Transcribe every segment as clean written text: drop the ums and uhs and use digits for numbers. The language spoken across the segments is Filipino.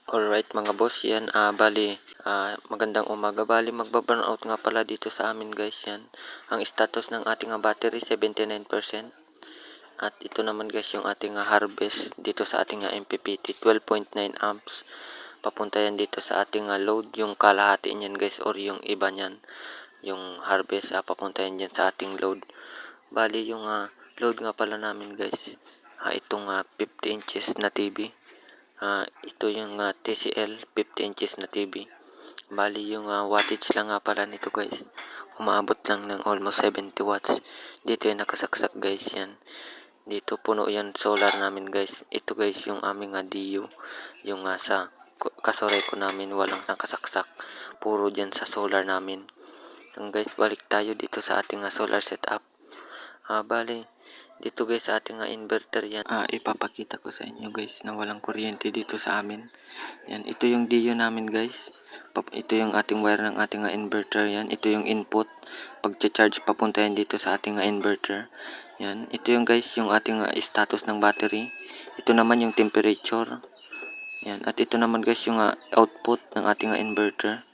Alright mga boss, yan, bali, magandang umaga. Bali, magba-burnout nga pala dito sa amin guys, yan. Ang status ng ating battery, 79%. At ito naman guys, yung ating harvest dito sa ating MPPT, 12.9 amps. Papunta yan dito sa ating load, yung kalahati niyan guys, or yung iba niyan. Yung harvest, papunta yan dyan sa ating load. Bali, yung load nga pala namin guys, itong 50 inches na TV. Ito yung TCL 50 inches na TV. Bali yung wattage lang nga pala nito guys. Umaabot lang ng almost 70 watts. Dito yung nakasaksak guys yan. Dito puno yan solar namin guys. Ito guys yung aming DU. Yung sa kasoray ko namin walang nakasaksak. Puro dyan sa solar namin. So guys, balik tayo dito sa ating solar setup. Bali, dito guys sa ating inverter yan. Ipapakita ko sa inyo guys na walang kuryente dito sa amin. Yan, ito yung DU namin guys. Ito yung ating wire ng ating inverter yan. Ito yung input. Pag-charge papunta yan dito sa ating inverter. Yan, ito yung guys yung ating status ng battery. Ito naman yung temperature. Yan, at ito naman guys yung output ng ating inverter.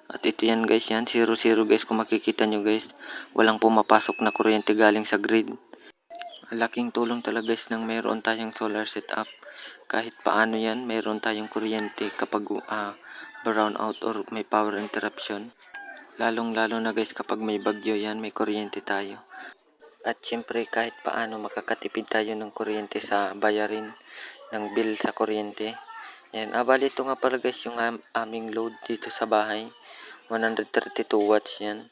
At ito yan guys, yan 0 guys, kung makikita nyo guys, walang pumapasok na kuryente galing sa grid. Laking tulong talaga guys nang mayroon tayong solar setup. Kahit paano yan, mayroon tayong kuryente kapag brown out or may power interruption. Lalong-lalo na guys kapag may bagyo yan, may kuryente tayo. At syempre kahit paano makakatipid tayo ng kuryente sa bayarin ng bill sa kuryente. Yan, bali ito nga pala guys yung aming load dito sa bahay. 132 watts yan.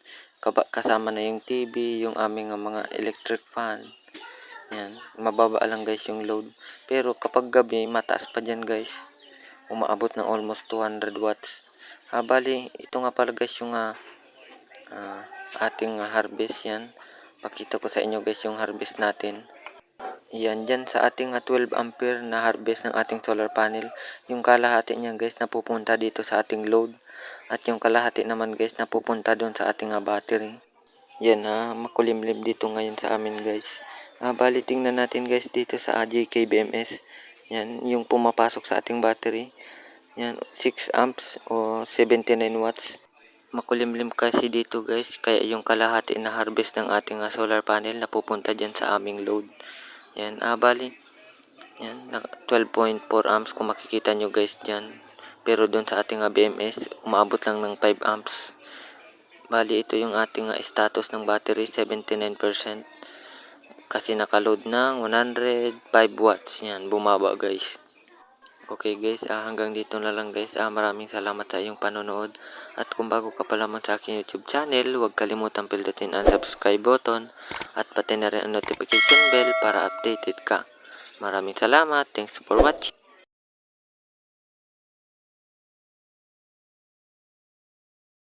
Kasama na yung TV, yung aming mga electric fan. Yan, mababa lang guys yung load. Pero kapag gabi, mataas pa dyan guys. Umaabot ng almost 200 watts. Bali, ito nga pala guys yung ating harvest yan. Pakita ko sa inyo guys yung harvest natin. Yan, dyan sa ating 12 ampere na harvest ng ating solar panel. Yung kalahati niya guys napupunta dito sa ating load. At yung kalahati naman guys napupunta doon sa ating battery. Yan, makulimlim dito ngayon sa amin guys. Bali tingnan natin guys dito sa JKBMS. Yan, yung pumapasok sa ating battery. Yan, 6 amps o 79 watts. Makulimlim kasi dito guys, kaya yung kalahati na harvest ng ating solar panel napupunta dyan sa aming load. Yan, bali, yan, 12.4 amps kung makikita nyo guys dyan. Pero doon sa ating BMS, umaabot lang ng 5 amps. Bali, ito yung ating status ng battery, 79%. Kasi nakaload ng 105 watts. Yan, bumaba guys. Okay guys, hanggang dito na lang guys. Maraming salamat sa iyong panonood. At kung bago ka pa lamang sa aking YouTube channel, huwag kalimutang pindutin ang subscribe button at pati na rin ang notification bell para updated ka. Maraming salamat. Thanks for watching.